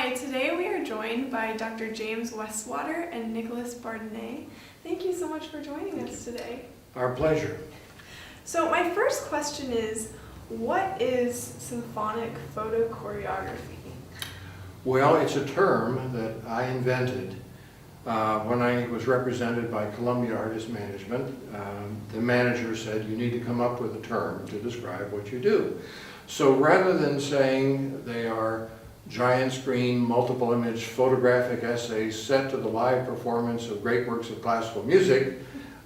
Hi, today we are joined by Dr. James Westwater and Nicholas Bardenay. Thank you so much for joining us today. Our pleasure. So my first question is, what is symphonic photochoreography? Well, it's a term that I invented when I was represented by Columbia Artist Management. The manager said, you need to come up with a term to describe what you do. So rather than saying they are giant screen, multiple image photographic essays set to the live performance of great works of classical music,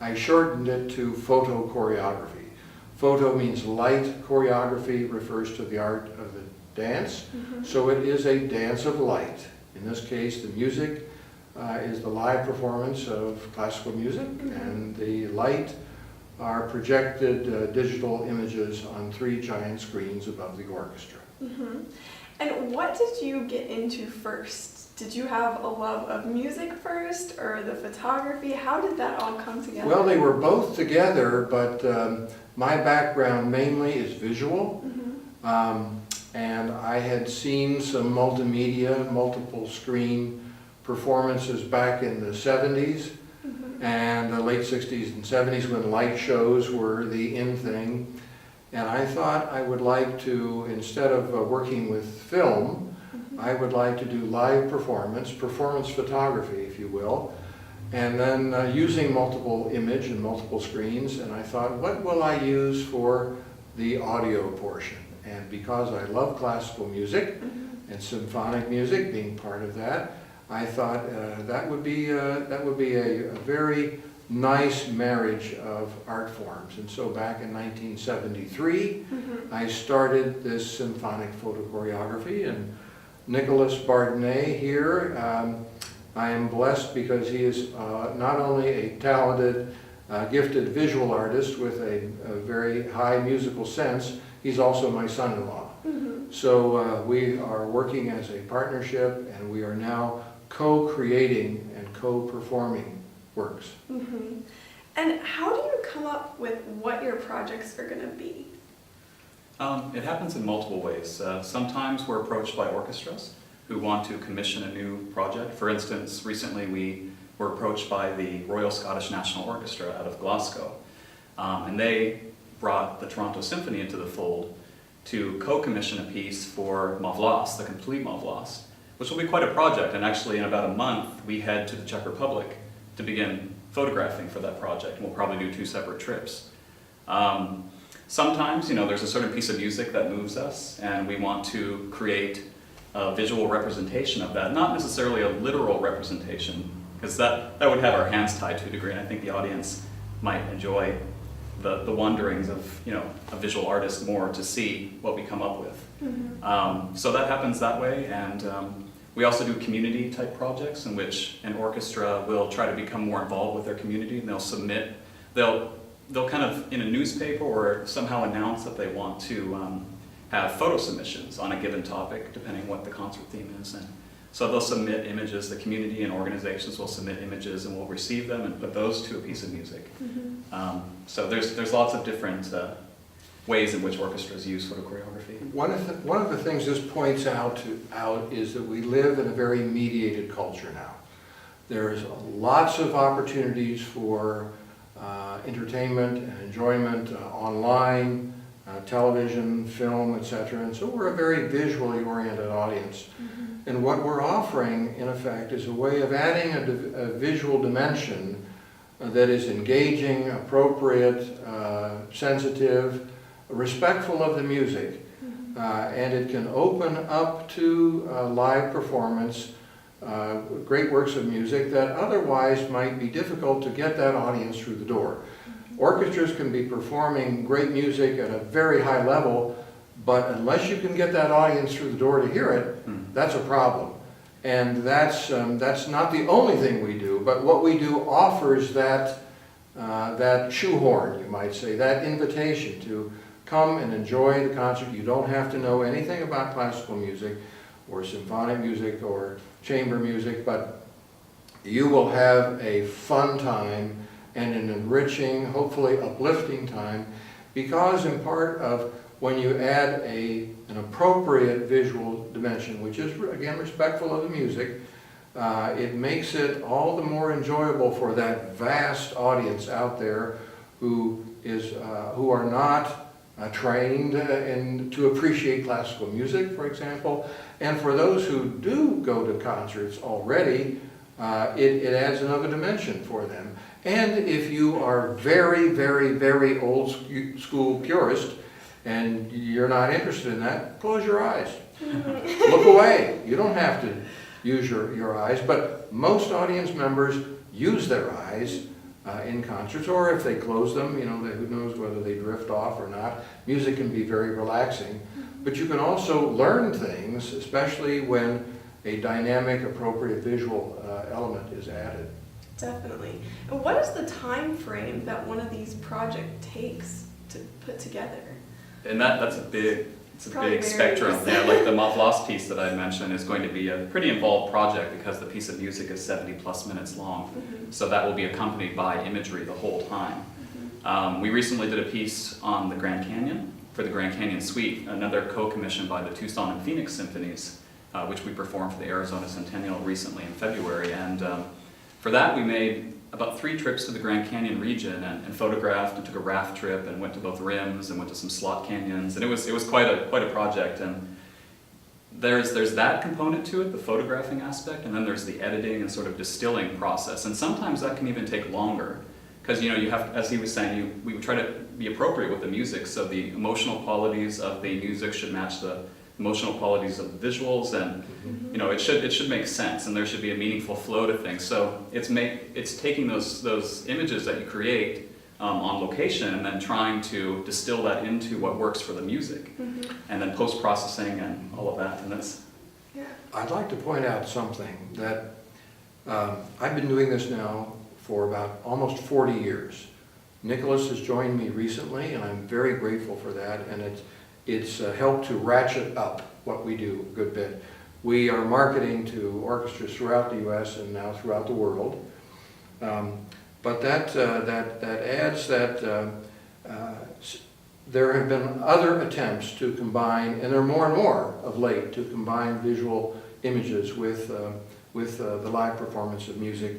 I shortened it to photochoreography. Photo means light, choreography refers to the art of the dance. So it is a dance of light. In this case, the music is the live performance of classical music, and the light are projected digital images on 3 giant screens above the orchestra. And what did you get into first? Did you have a love of music first, or the photography? How did that all come together? Well, they were both together, but my background mainly is visual. And I had seen some multimedia, multiple screen performances back in the 70s and the late 60s and 70s when light shows were the in thing. And I thought I would like to, instead of working with film, I would like to do live performance photography, if you will, and then using multiple image and multiple screens. And I thought, what will I use for the audio portion? And because I love classical music and symphonic music being part of that, I thought that would be a very nice marriage of art forms. And so back in 1973, I started this symphonic photochoreography, and Nicholas Bardenay here, I am blessed because he is not only a talented, gifted visual artist with a very high musical sense, he's also my son-in-law. So we are working as a partnership, and we are now co-creating and co-performing works. And how do you come up with what your projects are going to be? It happens in multiple ways. Sometimes we're approached by orchestras who want to commission a new project. For instance, recently we were approached by the Royal Scottish National Orchestra out of Glasgow, and they brought the Toronto Symphony into the fold to co-commission a piece for Mavlas, the complete Mavlas, which will be quite a project. And actually in about a month we head to the Czech Republic to begin photographing for that project, and we'll probably do 2 separate trips. Sometimes, there's a certain piece of music that moves us, and we want to create a visual representation of that, not necessarily a literal representation, because that would have our hands tied to a degree, and I think the audience might enjoy the wanderings of a visual artist more to see what we come up with. So that happens that way, and we also do community type projects in which an orchestra will try to become more involved with their community, and they'll kind of in a newspaper or somehow announce that they want to have photo submissions on a given topic, depending what the concert theme is. And so they'll submit images, the community and organizations will submit images, and we'll receive them and put those to a piece of music. So there's lots of different ways in which orchestras use photochoreography. One of the things this points out is that we live in a very mediated culture now. There's lots of opportunities for entertainment and enjoyment online, television, film, etc. And so we're a very visually oriented audience. And what we're offering, in effect, is a way of adding a visual dimension that is engaging, appropriate, sensitive, respectful of the music, and it can open up to live performance great works of music that otherwise might be difficult to get that audience through the door. Orchestras can be performing great music at a very high level, but unless you can get that audience through the door to hear it, that's a problem. And that's not the only thing we do, but what we do offers that shoehorn, you might say, that invitation to come and enjoy the concert. You don't have to know anything about classical music or symphonic music or chamber music, but you will have a fun time and an enriching, hopefully uplifting time, because in part of when you add an appropriate visual dimension, which is, again, respectful of the music, it makes it all the more enjoyable for that vast audience out there who are not trained to appreciate classical music, for example. And for those who do go to concerts already, it adds another dimension for them. And if you are very, very, very old school purist and you're not interested in that, close your eyes. Look away. You don't have to use your eyes, but most audience members use their eyes in concerts, or if they close them, who knows whether they drift off or not. Music can be very relaxing, but you can also learn things, especially when a dynamic, appropriate visual element is added. Definitely. And what is the time frame that one of these projects takes to put together? And that's a big, Probably big spectrum. varies. Yeah, like the Mauve Lost piece that I mentioned is going to be a pretty involved project because the piece of music is 70+ minutes long. So that will be accompanied by imagery the whole time. We recently did a piece on the Grand Canyon for the Grand Canyon Suite, another co-commission by the Tucson and Phoenix Symphonies, which we performed for the Arizona Centennial recently in February. And for that we made about 3 trips to the Grand Canyon region and photographed and took a raft trip and went to both rims and went to some slot canyons, and it was quite a project. And there's that component to it, the photographing aspect, and then there's the editing and sort of distilling process, and sometimes that can even take longer because you have, as he was saying, we would try to be appropriate with the music, so the emotional qualities of the music should match the emotional qualities of the visuals, and it should make sense, and there should be a meaningful flow to things. So it's taking those images that you create on location and then trying to distill that into what works for the music, and then post-processing and all of that. And that's. Yeah. I'd like to point out something that I've been doing this now for about almost 40 years. Nicholas has joined me recently, and I'm very grateful for that, and it's helped to ratchet up what we do a good bit. We are marketing to orchestras throughout the U.S. and now throughout the world. But that adds that there have been other attempts to combine, and there are more and more of late, to combine visual images with the live performance of music.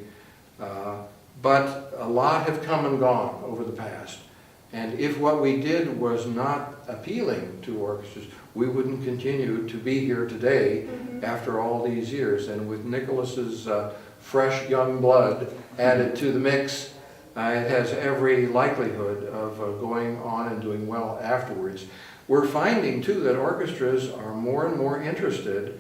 But a lot have come and gone over the past. And if what we did was not appealing to orchestras, we wouldn't continue to be here today after all these years. And with Nicholas's fresh young blood added to the mix, it has every likelihood of going on and doing well afterwards. We're finding too that orchestras are more and more interested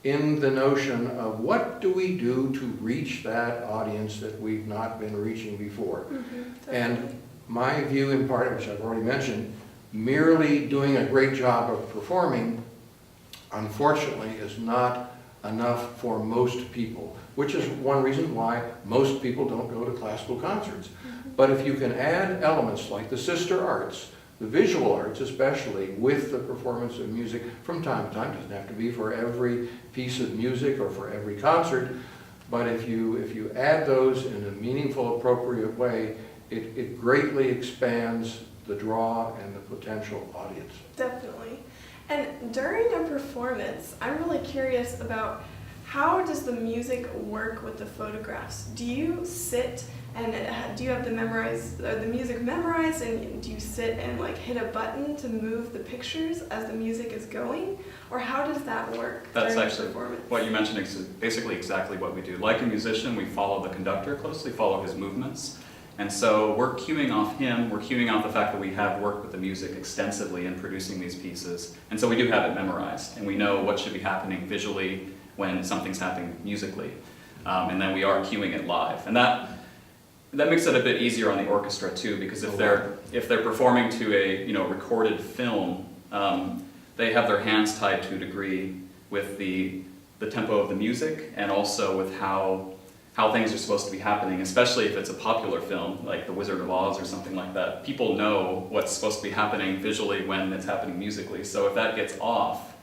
in the notion of what do we do to reach that audience that we've not been reaching before. And my view in part, which I've already mentioned, merely doing a great job of performing, unfortunately, is not enough for most people, which is one reason why most people don't go to classical concerts. But if you can add elements like the sister arts, the visual arts especially, with the performance of music from time to time, doesn't have to be for every piece of music or for every concert, but if you add those in a meaningful, appropriate way, it greatly expands the draw and the potential audience. Definitely. And during a performance, I'm really curious about how does the music work with the photographs? Do you sit and do you have the music memorized, and do you sit and hit a button to move the pictures as the music is going? Or how does that work? That's during actually the performance? what you mentioned is basically exactly what we do. Like a musician, we follow the conductor closely, follow his movements. And so we're cueing off him, we're cueing off the fact that we have worked with the music extensively in producing these pieces. And so we do have it memorized, and we know what should be happening visually when something's happening musically. And then we are cueing it live. And that makes it a bit easier on the orchestra too, because if they're performing to a recorded film, they have their hands tied to a degree with the tempo of the music, and also with how things are supposed to be happening, especially if it's a popular film like The Wizard of Oz or something like that. People know what's supposed to be happening visually when it's happening musically. So if that gets off,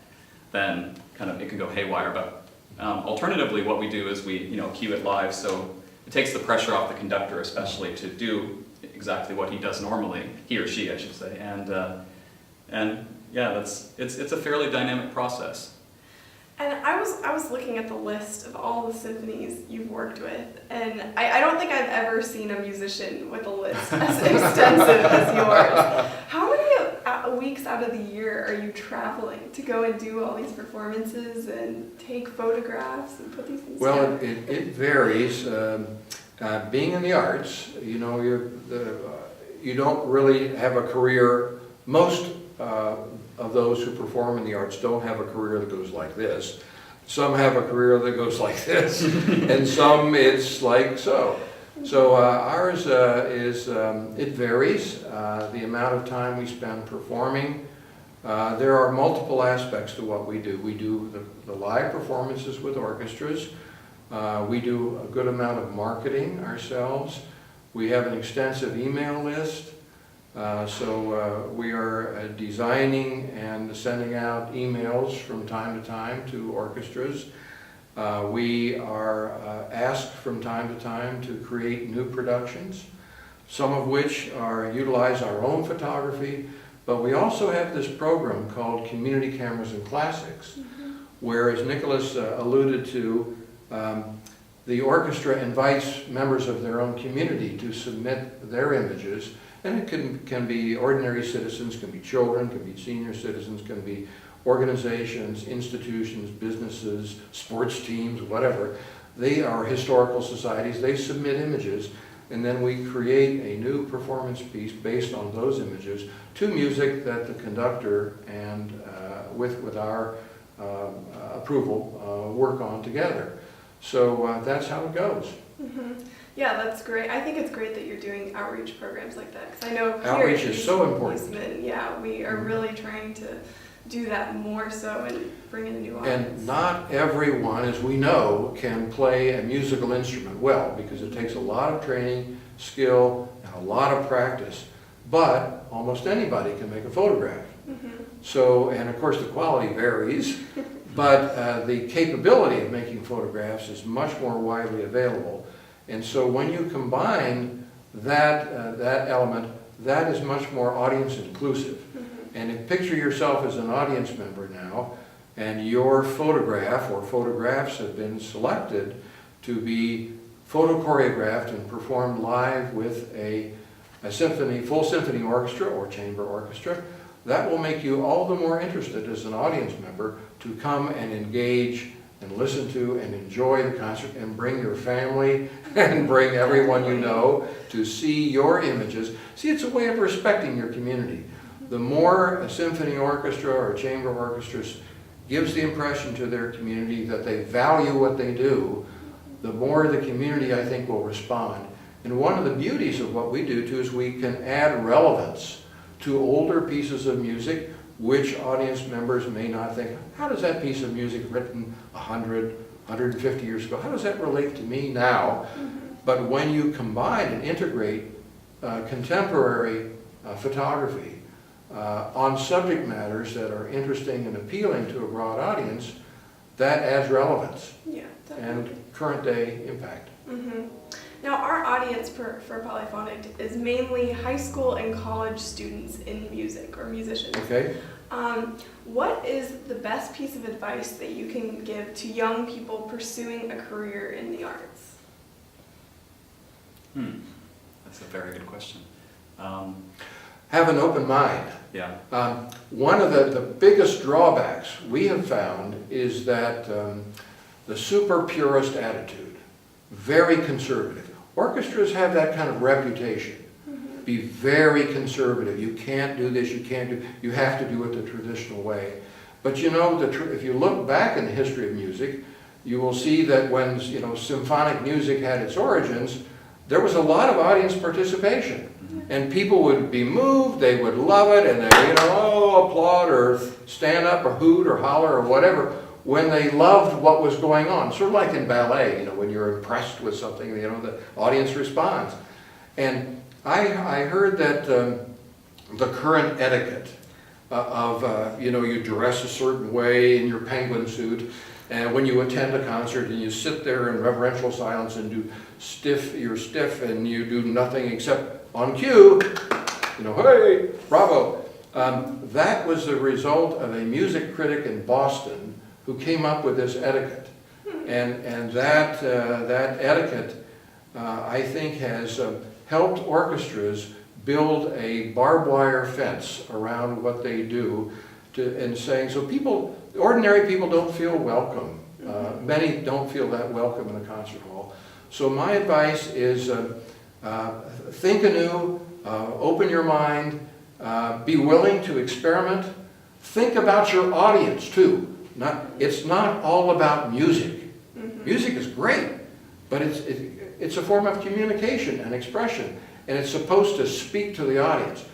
then it can go haywire. But alternatively, what we do is we cue it live, so it takes the pressure off the conductor, especially, to do exactly what he does normally, he or she, I should say. And yeah, it's a fairly dynamic process. And I was looking at the list of all the symphonies you've worked with, and I don't think I've ever seen a musician with a list as extensive as yours. How many weeks out of the year are you traveling to go and do all these performances and take photographs and put these things Well, together? it varies. Being in the arts, you know, you don't really have a career. Most of those who perform in the arts don't have a career that goes like this. Some have a career that goes like this, and some it's like so. So ours is, it varies, the amount of time we spend performing. There are multiple aspects to what we do. We do the live performances with orchestras. We do a good amount of marketing ourselves. We have an extensive email list. So we are designing and sending out emails from time to time to orchestras. We are asked from time to time to create new productions, some of which utilize our own photography, but we also have this program called Community Cameras and Classics, where, as Nicholas alluded to, the orchestra invites members of their own community to submit their images. And it can be ordinary citizens, can be children, can be senior citizens, can be organizations, institutions, businesses, sports teams, whatever. They are historical societies. They submit images, and then we create a new performance piece based on those images to music that the conductor and with our approval work on together. So that's how it goes. Mm-hmm. Yeah, that's great. I think it's great that you're doing outreach programs like that, because I know here Outreach at is so important. Eastman, yeah, we are really trying to do that more so and bring in a new audience. And not everyone, as we know, can play a musical instrument well, because it takes a lot of training, skill, and a lot of practice. But almost anybody can make a photograph. Mm-hmm. So, and of course the quality varies, but the capability of making photographs is much more widely available. And so when you combine that element, that is much more audience inclusive. Mm-hmm. And if picture yourself as an audience member now, and your photograph or photographs have been selected to be photochoreographed and performed live with a symphony, full symphony orchestra or chamber orchestra, that will make you all the more interested as an audience member to come and engage and listen to and enjoy the concert and bring your family and bring everyone you know to see your images. See, it's a way of respecting your community. The more a symphony orchestra or chamber orchestra gives the impression to their community that they value what they do, the more the community, I think, will respond. And one of the beauties of what we do, too, is we can add relevance to older pieces of music which audience members may not think, how does that piece of music written 100, 150 years ago, how does that relate to me now? Mm-hmm. But when you combine and integrate contemporary photography on subject matters that are interesting and appealing to a broad audience, that adds relevance Yeah, definitely. and current day impact. Mm-hmm. Now, our audience for Polyphonic is mainly high school and college students in music or musicians. Okay? What is the best piece of advice that you can give to young people pursuing a career in the arts? That's a very good question. Have an open mind. Yeah. One of the biggest drawbacks we have found is that the super purist attitude, very conservative. Orchestras have that kind of reputation. Mm-hmm. Be very conservative. You can't do this, you have to do it the traditional way. But you know, if you look back in the history of music, you will see that when symphonic music had its origins, there was a lot of audience participation. And people would be moved, they would love it, and they, applaud or stand up or hoot or holler or whatever when they loved what was going on. Sort of like in ballet, when you're impressed with something, the audience responds. And I heard that the current etiquette of, you dress a certain way in your penguin suit, and when you attend a concert and you sit there in reverential silence and you're stiff and you do nothing except on cue, hey, bravo. That was the result of a music critic in Boston who came up with this etiquette. And that etiquette, I think, has helped orchestras build a barbed wire fence around what they do, and saying, so people, ordinary people don't feel welcome. Many don't feel that welcome in a concert hall. So my advice is think anew, open your mind, be willing to experiment. Think about your audience too. It's not all about music. Music is great, but it's a form of communication and expression, and it's supposed to speak to the audience.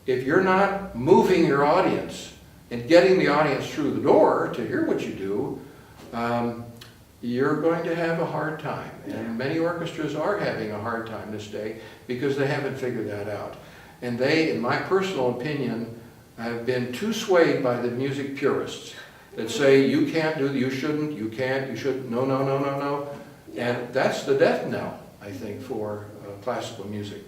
If you're not moving your audience and getting the audience through the door to hear what you do, you're going to have a hard time. And many orchestras are having a hard time this day because they haven't figured that out. And they, in my personal opinion, have been too swayed by the music purists that say you can't do, you shouldn't, you can't, you shouldn't, no, no, no, no, no. And that's the death knell, I think, for classical music.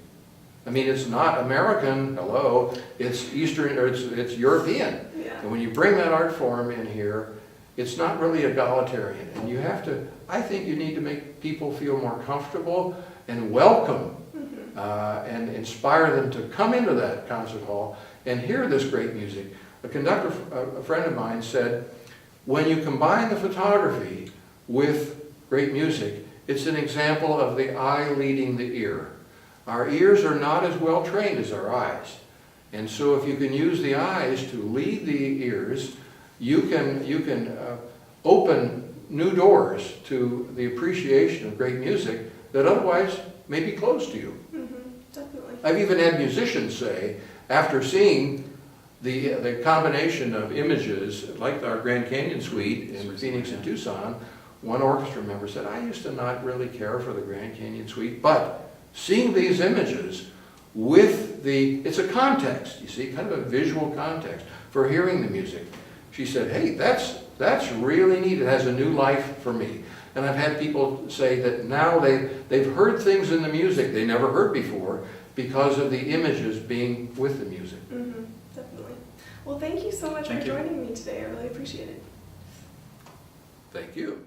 I mean, it's not American, hello, it's Eastern, or it's European. And when you bring that art form in here, it's not really egalitarian. And you have to, I think you need to make people feel more comfortable and welcome and inspire them to come into that concert hall and hear this great music. A conductor, a friend of mine, said, when you combine the photography with great music, it's an example of the eye leading the ear. Our ears are not as well trained as our eyes. And so if you can use the eyes to lead the ears, you can open new doors to the appreciation of great music that otherwise may be closed to you. Definitely. I've even had musicians say, after seeing the combination of images, like our Grand Canyon Suite in Phoenix and Tucson, one orchestra member said, I used to not really care for the Grand Canyon Suite, but seeing these images with it's a context, you see, kind of a visual context for hearing the music. She said, hey, that's really neat. It has a new life for me. And I've had people say that now they've heard things in the music they never heard before because of the images being with the music. Definitely. Well, thank you so much for joining me today. I really appreciate it. Thank you.